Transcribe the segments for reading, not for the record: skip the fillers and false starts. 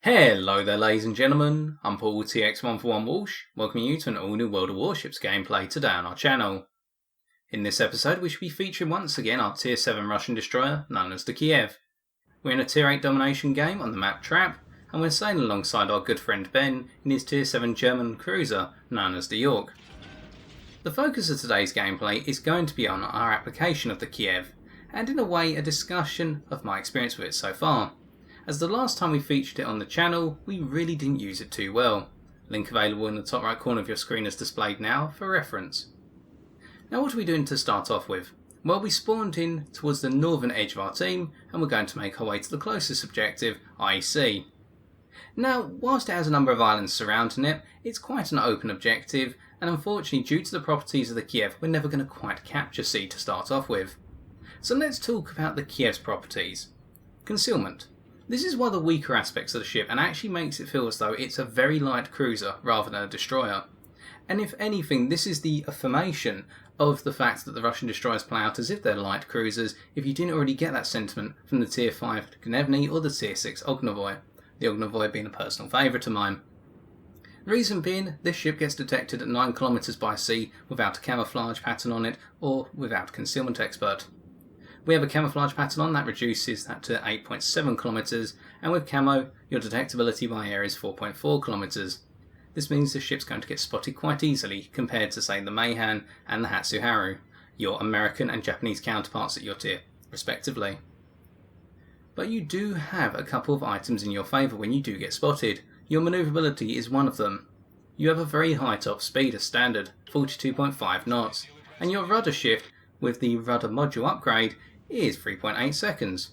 Hello there ladies and gentlemen, I'm Paul TX141 Walsh, welcoming you to an all new World of Warships gameplay today on our channel. In this episode we shall be featuring once again our Tier VII Russian Destroyer known as the Kiev. We're in a Tier 8 Domination game on the map Trap, and we're sailing alongside our good friend Ben in his Tier 7 German cruiser known as the York. The focus of today's gameplay is going to be on our application of the Kiev, and in a way a discussion of my experience with it so far, as the last time we featured it on the channel we really didn't use it too well. Link available in the top right corner of your screen as displayed now for reference. Now what are we doing to start off with? Well, we spawned in towards the northern edge of our team and we're going to make our way to the closest objective, i.e. sea. Now whilst it has a number of islands surrounding it, it's quite an open objective, and unfortunately due to the properties of the Kiev we're never going to quite capture sea to start off with. So let's talk about the Kiev's properties. Concealment. This is one of the weaker aspects of the ship and actually makes it feel as though it's a very light cruiser rather than a destroyer. And if anything, this is the affirmation of the fact that the Russian destroyers play out as if they're light cruisers if you didn't already get that sentiment from the Tier 5 Gnevny or the Tier 6 Ognavoy, the Ognavoy being a personal favourite of mine. The reason being, this ship gets detected at 9 km by sea without a camouflage pattern on it or without concealment expert. We have a camouflage pattern on that reduces that to 8.7 km, and with camo your detectability by air is 4.4 km. This means the ship's going to get spotted quite easily compared to say the Mayhan and the Hatsuharu, your American and Japanese counterparts at your tier respectively. But you do have a couple of items in your favour when you do get spotted. Your manoeuvrability is one of them. You have a very high top speed as standard, 42.5 knots, and your rudder shift with the rudder module upgrade is 3.8 seconds.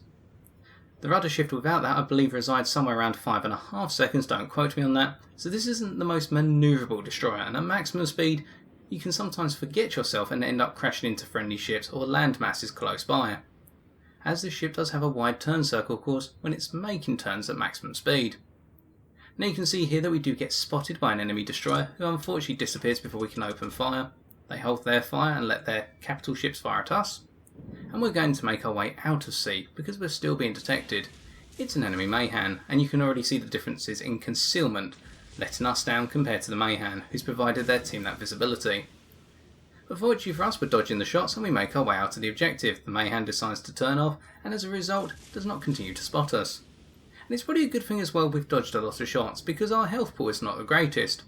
The rudder shift without that I believe resides somewhere around 5.5 seconds, don't quote me on that, so this isn't the most manoeuvrable destroyer, and at maximum speed you can sometimes forget yourself and end up crashing into friendly ships or land masses close by, as this ship does have a wide turn circle of course when it's making turns at maximum speed. Now you can see here that we do get spotted by an enemy destroyer who unfortunately disappears before we can open fire. They hold their fire and let their capital ships fire at us. And we're going to make our way out of sea because we're still being detected. It's an enemy Mayhan, and you can already see the differences in concealment, letting us down compared to the Mayhan, who's provided their team that visibility. But fortunately for us, we're dodging the shots and we make our way out of the objective. The Mayhan decides to turn off and as a result does not continue to spot us. And it's probably a good thing as well we've dodged a lot of shots because our health pool is not the greatest.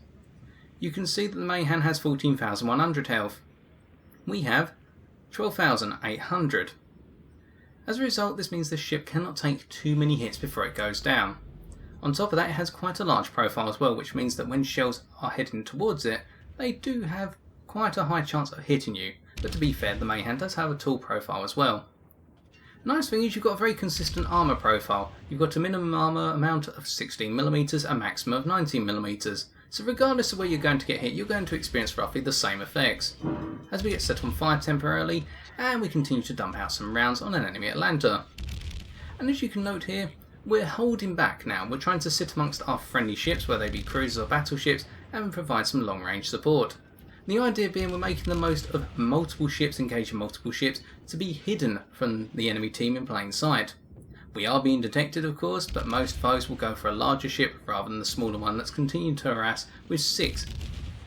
You can see that the Mayhan has 14,100 health. We have 12,800. As a result, this means the ship cannot take too many hits before it goes down. On top of that, it has quite a large profile as well, which means that when shells are heading towards it, they do have quite a high chance of hitting you. But to be fair, the Mayhan does have a tall profile as well. Nice thing is you've got a very consistent armour profile. You've got a minimum armour amount of 16mm, a maximum of 19mm. So regardless of where you're going to get hit, you're going to experience roughly the same effects. As we get set on fire temporarily, and we continue to dump out some rounds on an enemy Atlanta. And as you can note here, we're holding back now. We're trying to sit amongst our friendly ships, whether they be cruisers or battleships, and provide some long range support. The idea being we're making the most of multiple ships engaging multiple ships to be hidden from the enemy team in plain sight. We are being detected of course, but most foes will go for a larger ship rather than the smaller one that's continuing to harass with 6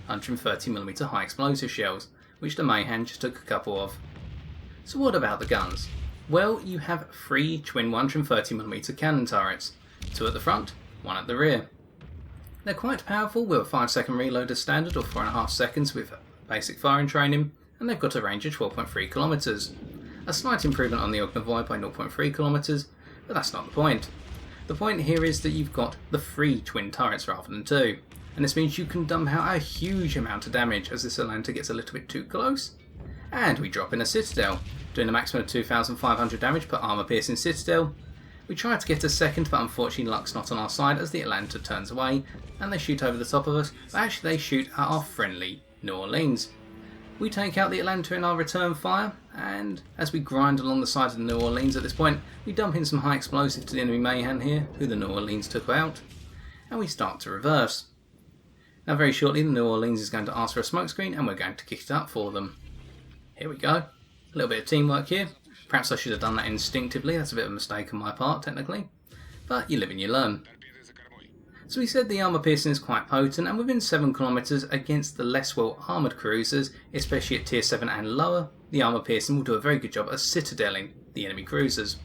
130mm high explosive shells, which the Mayhan just took a couple of. So what about the guns? Well, you have 3 twin 130mm cannon turrets, 2 at the front, 1 at the rear. They're quite powerful with a 5-second reload as standard or 4.5 seconds with basic firing training, and they've got a range of 12.3 km. A slight improvement on the Ognavoy by 0.3 km, but that's not the point. The point here is that you've got the 3 twin turrets rather than 2, and this means you can dump out a huge amount of damage as this Atlanta gets a little bit too close. And we drop in a citadel, doing a maximum of 2,500 damage per armour piercing citadel. We try to get a second, but unfortunately luck's not on our side as the Atlanta turns away and they shoot over the top of us, but actually they shoot at our friendly New Orleans. We take out the Atlanta in our return fire, and as we grind along the side of the New Orleans at this point, we dump in some high explosive to the enemy Mayhan here, who the New Orleans took out, and we start to reverse. Now very shortly the New Orleans is going to ask for a smokescreen and we're going to kick it up for them. Here we go. A little bit of teamwork here. Perhaps I should have done that instinctively, that's a bit of a mistake on my part technically, but you live and you learn. So we said the armour piercing is quite potent, and within 7 kilometres against the less well armoured cruisers, especially at tier 7 and lower, the armour piercing will do a very good job at citadelling the enemy cruisers,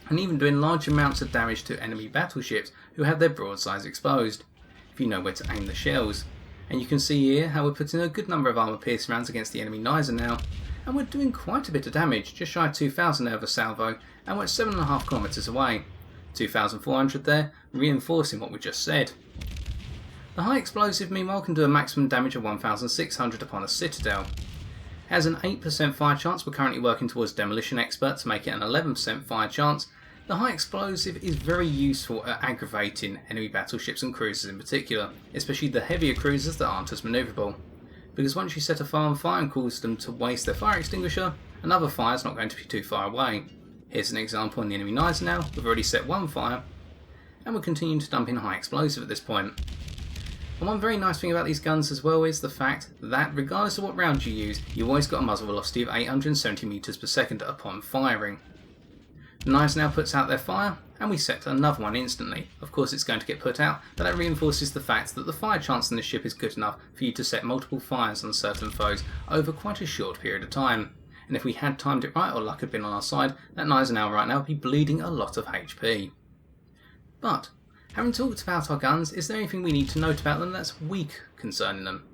and even doing large amounts of damage to enemy battleships who have their broadsides exposed, if you know where to aim the shells. And you can see here how we're putting a good number of armour piercing rounds against the enemy Nizer now, and we're doing quite a bit of damage, just shy of 2,000 there of a salvo, and we're 7.5 kilometres away. 2,400 there, reinforcing what we just said. The high explosive meanwhile can do a maximum damage of 1,600 upon a citadel. It has an 8% fire chance. We're currently working towards Demolition Expert to make it an 11% fire chance. The high explosive is very useful at aggravating enemy battleships and cruisers in particular, especially the heavier cruisers that aren't as manoeuvrable. Because once you set a fire on fire and cause them to waste their fire extinguisher, another fire is not going to be too far away. Here's an example on the enemy Nizer now. We've already set one fire, and we're continuing to dump in high explosive at this point. And one very nice thing about these guns as well is the fact that regardless of what round you use, you've always got a muzzle velocity of 870 meters per second upon firing. The Nizer now puts out their fire, and we set another one instantly. Of course it's going to get put out, but that reinforces the fact that the fire chance on this ship is good enough for you to set multiple fires on certain foes over quite a short period of time. And if we had timed it right or luck had been on our side, that Nizer now right now would be bleeding a lot of HP. But, having talked about our guns, is there anything we need to note about them that's weak concerning them?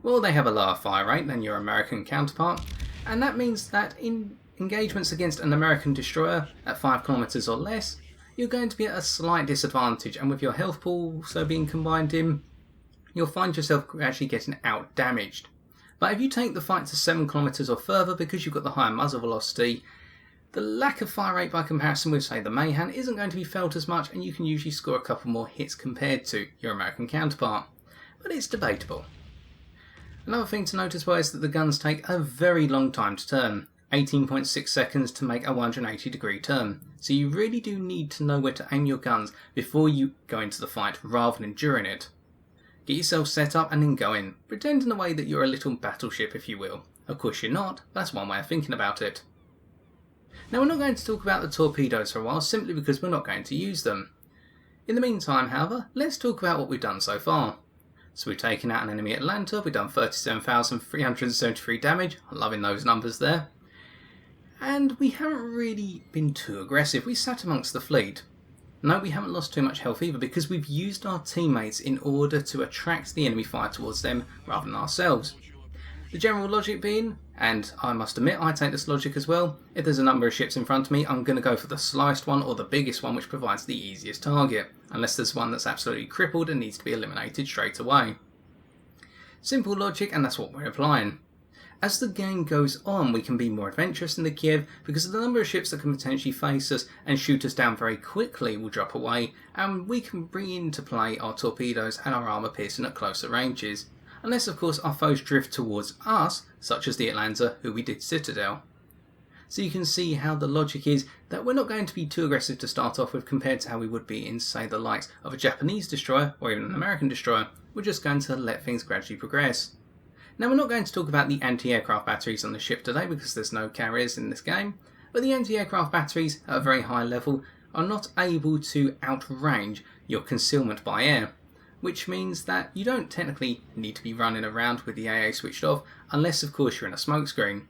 Well, they have a lower fire rate than your American counterpart, and that means that in engagements against an American destroyer at 5 kilometres or less, you're going to be at a slight disadvantage, and with your health pool also being combined in, you'll find yourself actually getting out damaged. But if you take the fight to 7 kilometres or further, because you've got the higher muzzle velocity, the lack of fire rate by comparison with, say, the Mayhan isn't going to be felt as much, and you can usually score a couple more hits compared to your American counterpart. But it's debatable. Another thing to note as well is that the guns take a very long time to turn, 18.6 seconds to make a 180-degree turn. So you really do need to know where to aim your guns before you go into the fight rather than during it. Get yourself set up and then go in. Pretend in a way that you're a little battleship, if you will. Of course you're not, but that's one way of thinking about it. Now we're not going to talk about the torpedoes for a while, simply because we're not going to use them. In the meantime, however, let's talk about what we've done so far. So we've taken out an enemy Atlanta, we've done 37,373 damage, I'm loving those numbers there. And we haven't really been too aggressive, we sat amongst the fleet. No, we haven't lost too much health either, because we've used our teammates in order to attract the enemy fire towards them rather than ourselves. The general logic being, and I must admit I take this logic as well, if there's a number of ships in front of me, I'm going to go for the sliced one or the biggest one which provides the easiest target, unless there's one that's absolutely crippled and needs to be eliminated straight away. Simple logic, and that's what we're applying. As the game goes on, we can be more adventurous in the Kiev because the number of ships that can potentially face us and shoot us down very quickly will drop away, and we can bring into play our torpedoes and our armour piercing at closer ranges. Unless of course our foes drift towards us, such as the Atlanta, who we did Citadel. So you can see how the logic is that we're not going to be too aggressive to start off with compared to how we would be in, say, the likes of a Japanese destroyer or even an American destroyer. We're just going to let things gradually progress. Now we're not going to talk about the anti-aircraft batteries on the ship today because there's no carriers in this game, but the anti-aircraft batteries at a very high level are not able to outrange your concealment by air, which means that you don't technically need to be running around with the AA switched off unless of course you're in a smokescreen.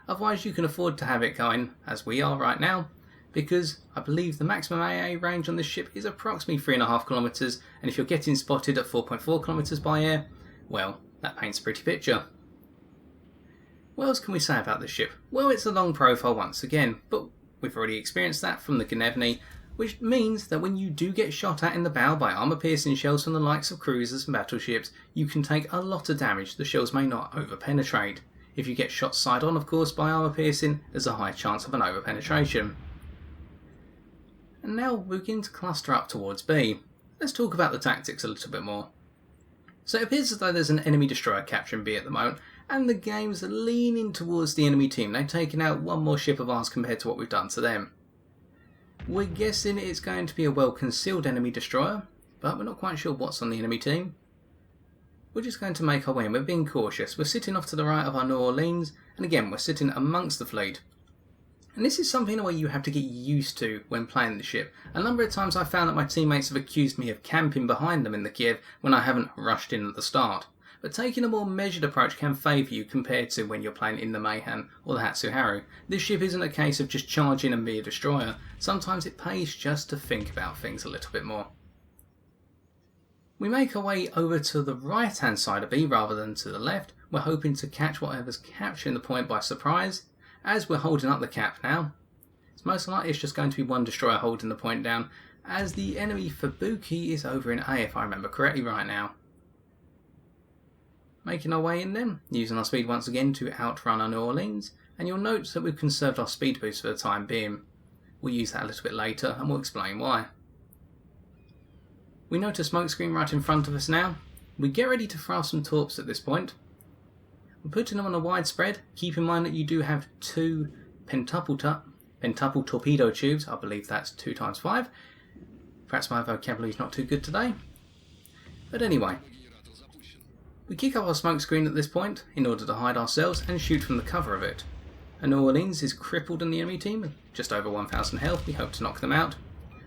Otherwise you can afford to have it going, as we are right now, because I believe the maximum AA range on this ship is approximately 3.5 kilometres, and if you're getting spotted at 4.4 kilometres by air, well, that paints a pretty picture. What else can we say about this ship? Well, it's a long profile once again, but we've already experienced that from the Gnevny, which means that when you do get shot at in the bow by armour-piercing shells from the likes of cruisers and battleships, you can take a lot of damage. The shells may not over-penetrate. If you get shot side-on, of course, by armour-piercing, there's a high chance of an over-penetration. And now we begin to cluster up towards B. Let's talk about the tactics a little bit more. So it appears as though there's an enemy destroyer capturing B at the moment, and the game's leaning towards the enemy team. They've taken out one more ship of ours compared to what we've done to them. We're guessing it's going to be a well-concealed enemy destroyer, but we're not quite sure what's on the enemy team. We're just going to make our way in. We're being cautious. We're sitting off to the right of our New Orleans, and again, we're sitting amongst the fleet. And this is something where you have to get used to when playing the ship. A number of times I found that my teammates have accused me of camping behind them in the Kiev when I haven't rushed in at the start. But taking a more measured approach can favour you compared to when you're playing in the Mayhem or the Hatsuharu. This ship isn't a case of just charging and be a destroyer. Sometimes it pays just to think about things a little bit more. We make our way over to the right hand side of B rather than to the left. We're hoping to catch whatever's capturing the point by surprise. As we're holding up the cap now, it's most likely it's just going to be one destroyer holding the point down, as the enemy Fubuki is over in A if I remember correctly right now. Making our way in then, using our speed once again to outrun our New Orleans, and you'll note that we've conserved our speed boost for the time being. We'll use that a little bit later and we'll explain why. We note a smoke screen right in front of us now. We get ready to throw some torps at this point. We're putting them on a wide spread. Keep in mind that you do have two pentuple torpedo tubes. I believe that's 2 times 5. Perhaps my vocabulary is not too good today. But anyway, we kick up our smoke screen at this point in order to hide ourselves and shoot from the cover of it. A New Orleans is crippled in the enemy team, just over 1000 health. We hope to knock them out.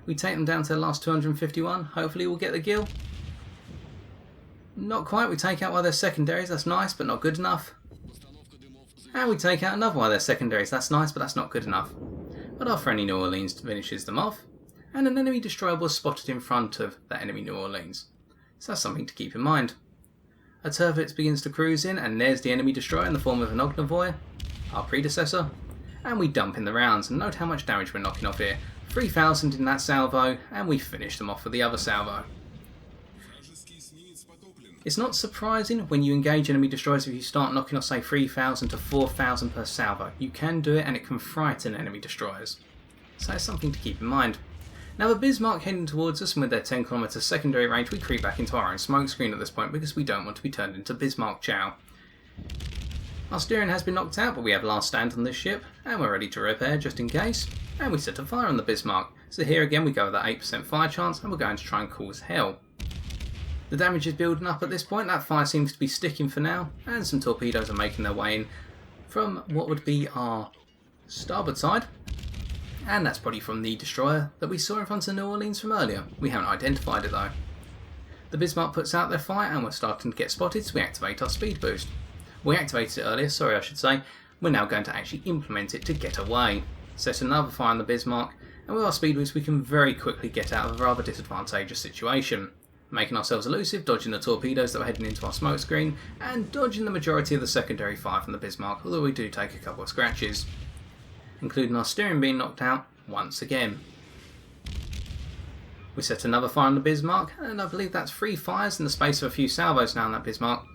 We take them down to their last 251. Hopefully we'll get the kill. Not quite. We take out one of their secondaries. That's nice, but not good enough. And we take out another one of their secondaries. That's nice, but that's not good enough. But our friendly New Orleans finishes them off. And an enemy destroyer was spotted in front of that enemy New Orleans. So that's something to keep in mind. A Turvitz begins to cruise in, and there's the enemy destroyer in the form of an Ognavoy, our predecessor. And we dump in the rounds, and note how much damage we're knocking off here. 3000 in that salvo, and we finish them off with the other salvo. It's not surprising when you engage enemy destroyers if you start knocking off say 3000 to 4000 per salvo. You can do it and it can frighten enemy destroyers. So it's something to keep in mind. Now the Bismarck heading towards us, and with their 10 km secondary range we creep back into our own smoke screen at this point because we don't want to be turned into Bismarck chow. Our steering has been knocked out, but we have last stand on this ship and we're ready to repair just in case. And we set a fire on the Bismarck. So here again we go with that 8% fire chance and we're going to try and cause hell. The damage is building up at this point. That fire seems to be sticking for now, and some torpedoes are making their way in from what would be our starboard side, and that's probably from the destroyer that we saw in front of New Orleans from earlier. We haven't identified it though. The Bismarck puts out their fire and we're starting to get spotted, so we activate our speed boost. We activated it earlier, sorry I should say. We're now going to actually implement it to get away. Set another fire on the Bismarck, and with our speed boost we can very quickly get out of a rather disadvantageous situation. Making ourselves elusive, dodging the torpedoes that were heading into our smoke screen, and dodging the majority of the secondary fire from the Bismarck, although we do take a couple of scratches. Including our steering being knocked out once again. We set another fire on the Bismarck, and I believe that's 3 fires in the space of a few salvos now on that Bismarck,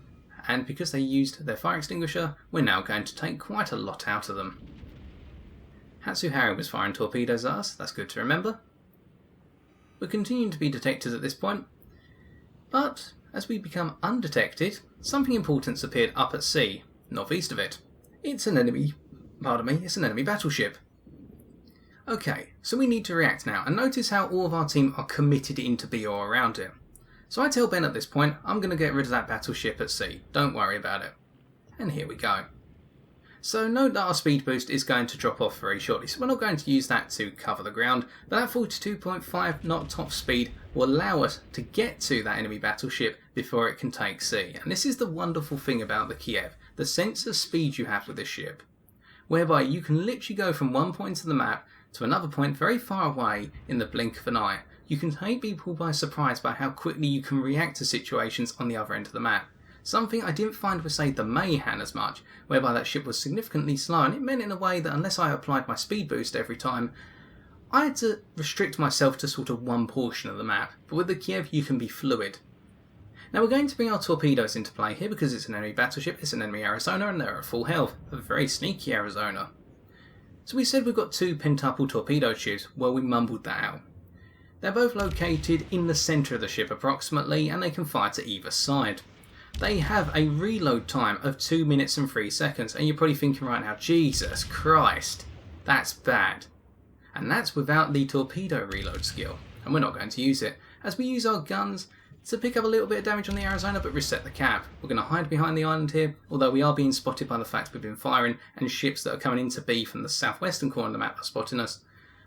and because they used their fire extinguisher, we're now going to take quite a lot out of them. Hatsuharu was firing torpedoes at us, that's good to remember. We're continuing to be detected at this point, but as we become undetected, something important's appeared up at sea, northeast of it. It's an enemy battleship. Okay, so we need to react now, and notice how all of our team are committed into B or around it. So I tell Ben at this point, I'm going to get rid of that battleship at sea, don't worry about it. And here we go. So note that our speed boost is going to drop off very shortly, so we're not going to use that to cover the ground, but that 42.5 knot top speed will allow us to get to that enemy battleship before it can take sea. And this is the wonderful thing about the Kiev, the sense of speed you have with this ship, whereby you can literally go from one point of the map to another point very far away in the blink of an eye. You can take people by surprise by how quickly you can react to situations on the other end of the map. Something I didn't find with, say, the Mayhem as much, whereby that ship was significantly slow, and it meant in a way that unless I applied my speed boost every time, I had to restrict myself to sort of one portion of the map. But with the Kiev, you can be fluid. Now we're going to bring our torpedoes into play here because it's an enemy battleship, it's an enemy Arizona, and they're at full health. A very sneaky Arizona. So we said we've got 2 pentuple torpedo tubes. Well, we mumbled that out. They're both located in the centre of the ship approximately, and they can fire to either side. They have a reload time of 2 minutes and 3 seconds, and you're probably thinking right now, Jesus Christ, that's bad. And that's without the torpedo reload skill, and we're not going to use it, as we use our guns to pick up a little bit of damage on the Arizona but reset the cap. We're going to hide behind the island here, although we are being spotted by the fact we've been firing and ships that are coming into B from the southwestern corner of the map are spotting us.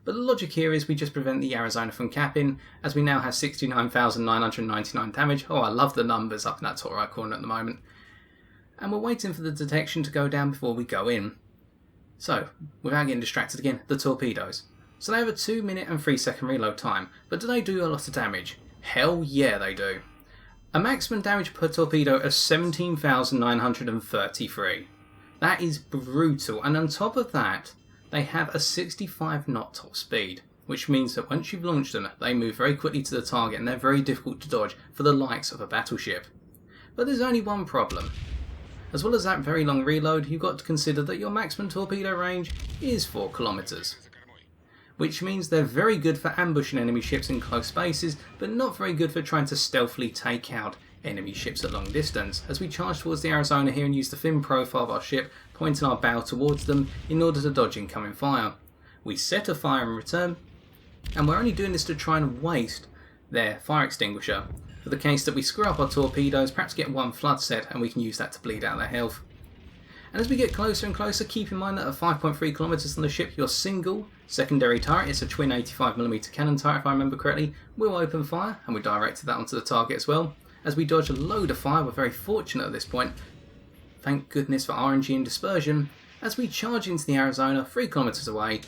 But the logic here is we just prevent the Arizona from capping, as we now have 69,999 damage. Oh, I love the numbers up in that top right corner at the moment. And we're waiting for the detection to go down before we go in. So, without getting distracted again, the torpedoes. So they have a 2 minute and 3 second reload time, but do they do a lot of damage? Hell yeah they do. A maximum damage per torpedo of 17,933. That is brutal, and on top of that, they have a 65 knot top speed, which means that once you've launched them, they move very quickly to the target and they're very difficult to dodge for the likes of a battleship. But there's only one problem. As well as that very long reload, you've got to consider that your maximum torpedo range is 4 kilometers. Which means they're very good for ambushing enemy ships in close spaces, but not very good for trying to stealthily take out enemy ships at long distance, as we charge towards the Arizona here and use the fin profile of our ship, pointing our bow towards them in order to dodge incoming fire. We set a fire in return, and we're only doing this to try and waste their fire extinguisher, for the case that we screw up our torpedoes, perhaps get one flood set, and we can use that to bleed out their health. And as we get closer and closer, keep in mind that at 5.3 kilometers on the ship, your single secondary turret, it's a twin 85mm cannon turret if I remember correctly, will open fire, and we directed that onto the target as well. As we dodge a load of fire, we're very fortunate at this point, thank goodness for RNG and dispersion, as we charge into the Arizona 3 kilometers away,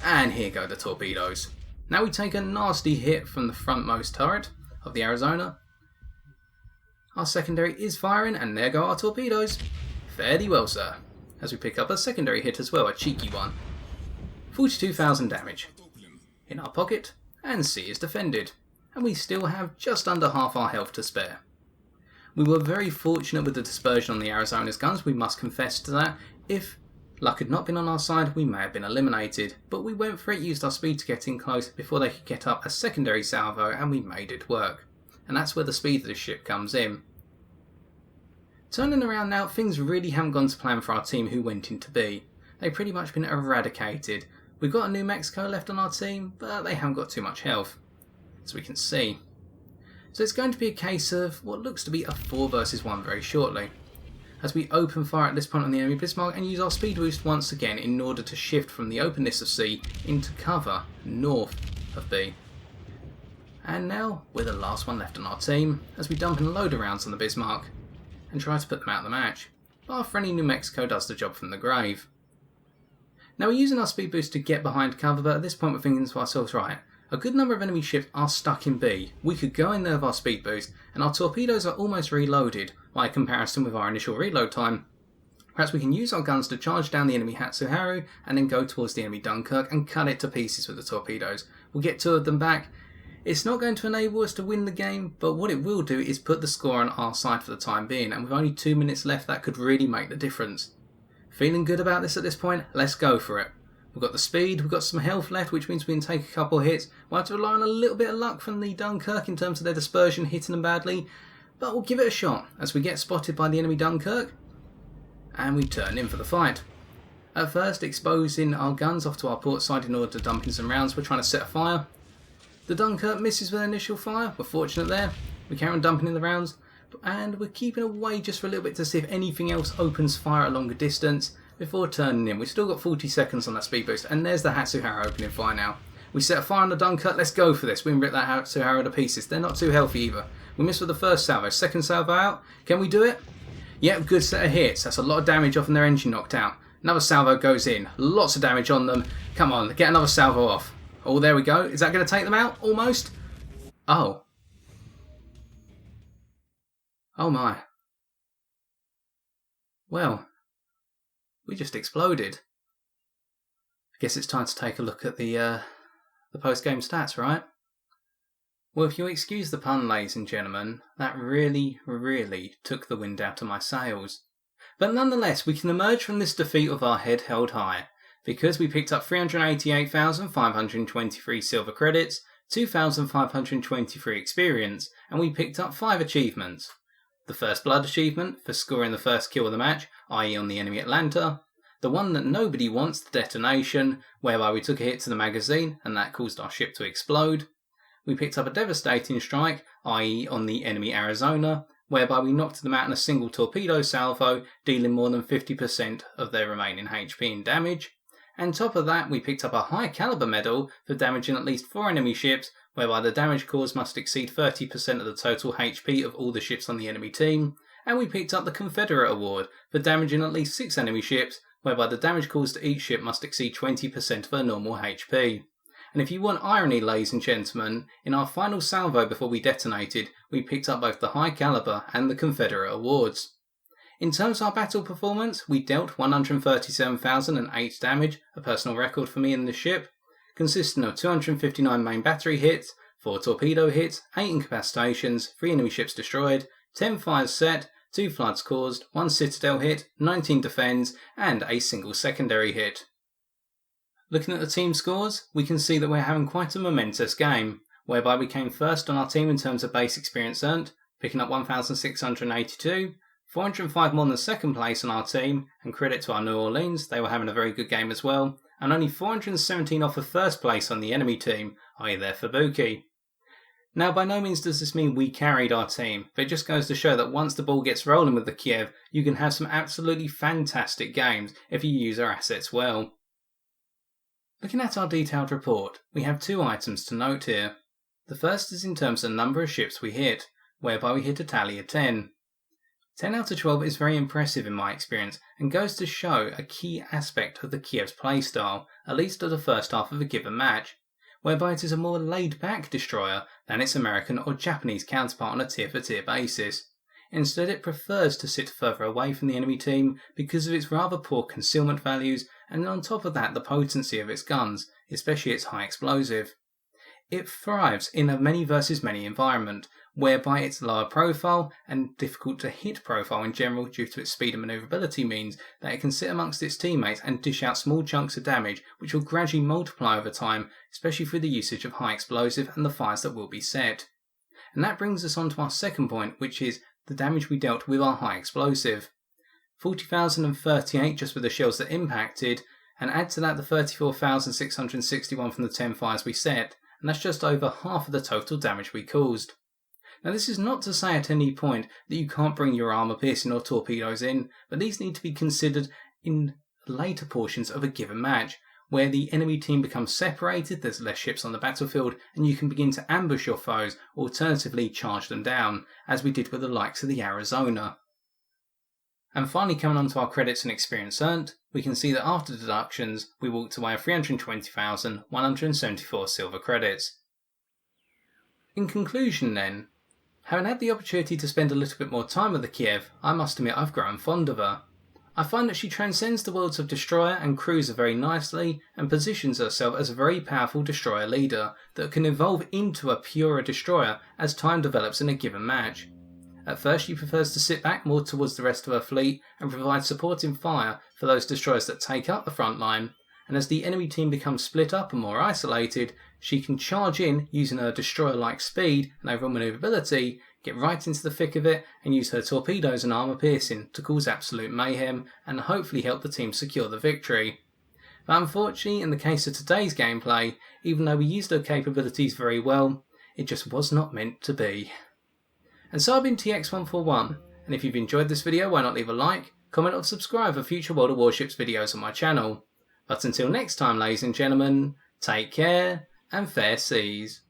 and here go the torpedoes. Now we take a nasty hit from the frontmost turret of the Arizona. Our secondary is firing, and there go our torpedoes. Fairly well, sir. As we pick up a secondary hit as well, a cheeky one. 42,000 damage in our pocket, and C is defended, and we still have just under half our health to spare. We were very fortunate with the dispersion on the Arizona's guns, we must confess to that. If luck had not been on our side, we may have been eliminated, but we went for it, used our speed to get in close before they could get up a secondary salvo, and we made it work. And that's where the speed of the ship comes in. Turning around now, things really haven't gone to plan for our team who went into B. They've pretty much been eradicated. We've got a New Mexico left on our team, but they haven't got too much health, as we can see. So it's going to be a case of what looks to be a 4 versus 1 very shortly, as we open fire at this point on the enemy Bismarck and use our speed boost once again in order to shift from the openness of C into cover north of B. And now we're the last one left on our team, as we dump in a load of rounds on the Bismarck and try to put them out of the match. But our friendly New Mexico does the job from the grave. Now we're using our speed boost to get behind cover, but at this point we're thinking to ourselves, right, a good number of enemy ships are stuck in B. We could go in there with our speed boost, and our torpedoes are almost reloaded by comparison with our initial reload time. Perhaps we can use our guns to charge down the enemy Hatsuharu and then go towards the enemy Dunkirk and cut it to pieces with the torpedoes. We'll get 2 of them back. It's not going to enable us to win the game, but what it will do is put the score on our side for the time being, and with only 2 minutes left that could really make the difference. Feeling good about this at this point? Let's go for it. We've got the speed, we've got some health left, which means we can take a couple of hits. We'll have to rely on a little bit of luck from the Dunkirk in terms of their dispersion hitting them badly, but we'll give it a shot as we get spotted by the enemy Dunkirk, and we turn in for the fight. At first, exposing our guns off to our port side in order to dump in some rounds. We're trying to set a fire. The Dunkirk misses with initial fire. We're fortunate there. We carry on dumping in the rounds, and we're keeping away just for a little bit to see if anything else opens fire at longer distance before turning in. We've still got 40 seconds on that speed boost, and there's the Hatsuharu opening fire now. We set a fire on the Dunkirk. Let's go for this. We can rip that Hatsuharu to pieces. They're not too healthy either. We missed with the first salvo. Second salvo out. Can we do it? Yep, good set of hits. That's a lot of damage off and their engine knocked out. Another salvo goes in. Lots of damage on them. Come on, get another salvo off. Oh, there we go. Is that going to take them out? Almost. Oh. Oh my. Well, we just exploded. I guess it's time to take a look at the post-game stats, right? Well, if you excuse the pun, ladies and gentlemen, that really, really took the wind out of my sails. But nonetheless, we can emerge from this defeat with our head held high, because we picked up 388,523 silver credits, 2,523 experience, and we picked up 5 achievements. The first blood achievement for scoring the first kill of the match, i.e. on the enemy Atlanta. The one that nobody wants, the detonation, whereby we took a hit to the magazine and that caused our ship to explode. we picked up a devastating strike, i.e. on the enemy Arizona, whereby we knocked them out in a single torpedo salvo, dealing more than 50% of their remaining HP and damage. And top of that, we picked up a high caliber medal for damaging at least 4 enemy ships, whereby the damage caused must exceed 30% of the total HP of all the ships on the enemy team. And we picked up the Confederate Award for damaging at least 6 enemy ships, whereby the damage caused to each ship must exceed 20% of her normal HP. And if you want irony, ladies and gentlemen, in our final salvo before we detonated, we picked up both the high caliber and the Confederate Awards. In terms of our battle performance, we dealt 137,008 damage, a personal record for me in the ship, consisting of 259 main battery hits, 4 torpedo hits, 8 incapacitations, 3 enemy ships destroyed, 10 fires set, 2 floods caused, 1 citadel hit, 19 defends, and a single secondary hit. Looking at the team scores, we can see that we're having quite a momentous game, whereby we came first on our team in terms of base experience earned, picking up 1,682, 405 more than second place on our team, and credit to our New Orleans, they were having a very good game as well, and only 417 off of first place on the enemy team, i.e. their Fubuki. Now, by no means does this mean we carried our team, but it just goes to show that once the ball gets rolling with the Kiev, you can have some absolutely fantastic games if you use our assets well. Looking at our detailed report, we have 2 items to note here. The first is in terms of the number of ships we hit, whereby we hit a tally of 10. 10 out of 12 is very impressive in my experience and goes to show a key aspect of the Kiev's playstyle, at least at the first half of a given match, whereby it is a more laid-back destroyer than its American or Japanese counterpart on a tier-for-tier basis. Instead, it prefers to sit further away from the enemy team because of its rather poor concealment values and on top of that the potency of its guns, especially its high explosive. It thrives in a many versus many environment, whereby its lower profile and difficult to hit profile in general due to its speed and manoeuvrability means that it can sit amongst its teammates and dish out small chunks of damage which will gradually multiply over time, especially through the usage of high explosive and the fires that will be set. And that brings us on to our second point, which is the damage we dealt with our high explosive. 40,038 just with the shells that impacted, and add to that the 34,661 from the 10 fires we set, and that's just over half of the total damage we caused. Now this is not to say at any point that you can't bring your armour piercing or torpedoes in, but these need to be considered in later portions of a given match, where the enemy team becomes separated, there's less ships on the battlefield, and you can begin to ambush your foes, alternatively charge them down, as we did with the likes of the Arizona. And finally, coming on to our credits and experience earned, we can see that after deductions, we walked away with 320,174 silver credits. In conclusion then, having had the opportunity to spend a little bit more time with the Kiev, I must admit I've grown fond of her. I find that she transcends the worlds of destroyer and cruiser very nicely and positions herself as a very powerful destroyer leader that can evolve into a purer destroyer as time develops in a given match. At first she prefers to sit back more towards the rest of her fleet and provide supporting fire for those destroyers that take up the front line, and as the enemy team becomes split up and more isolated, she can charge in using her destroyer-like speed and overall manoeuvrability, get right into the thick of it and use her torpedoes and armour piercing to cause absolute mayhem and hopefully help the team secure the victory. But unfortunately, in the case of today's gameplay, even though we used her capabilities very well, it just was not meant to be. And so I've been TX141, and if you've enjoyed this video, why not leave a like, comment or subscribe for future World of Warships videos on my channel. But until next time, ladies and gentlemen, take care and fair seas.